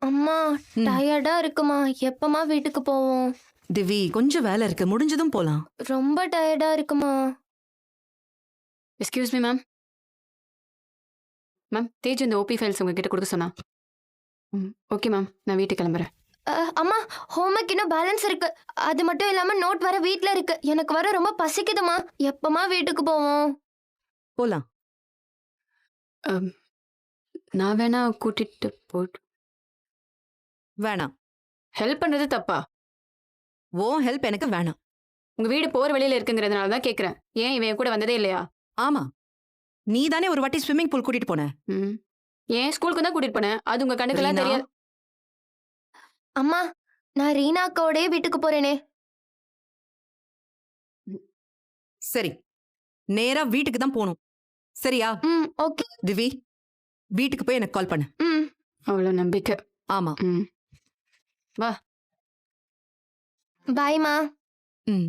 அம்மா ம். டயர்டா இருக்குமா, எப்பமா வீட்டுக்கு போவோம்? திவி கொஞ்சம் வேலை இருக்கு, முடிஞ்சதும் போலாம். ரொம்ப டயர்டா இருக்குமா. Excuse me ma'am. Ma'am Tej இந்த ஓபி ஃபைல்ஸ் உங்ககிட்ட கொடுக்க சொன்னா. ஓகே மேம், நான் வீட்டுக்கு கிளம்புறேன். அம்மா ஹோம்ஒர்க் இன்னும் பேலன்ஸ் இருக்கு. அது மட்டும் இல்லாம நோட் வர வீட்ல இருக்கு. எனக்கு வர ரொம்ப பசிக்குதுமா. எப்பமா வீட்டுக்கு போவோம்? போலாம். அம், நான் வேணா கூட்டிட்டு போட்டு வேணாம். ஹெல்ப் பண்றது தப்பா? ஓ ஹெல்ப் எனக்கு வேணாம். உங்க வீடு போற வழியில இருக்குங்கிறதுனால தான் கேட்கறேன். ஏன் இவன் என் கூட வந்ததே இல்லையா? ஆமா, நீ தானே ஒரு வாட்டி ஸ்விம்மிங் பூல் கூட்டிட்டு போன. ம். ஏன் ஸ்கூலுக்கு தான் கூட்டிட்டு போனேன். அது உங்க கண்ணுக்கெல்லாம் ரீனா, தெரியாது. அம்மா நான் ரீனா அக்காவோடய வீட்டுக்கு போறேனே. சரி, நேரா வீட்டுக்கு தான் போகணும். சரியா? ஓகே. திவி, வீட்டுக்கு போய் எனக்கு கால் பண்ணு. அவ்வளவு நம்பிக்கை. ஆமா. ம். வா. பாய்மா. ம்.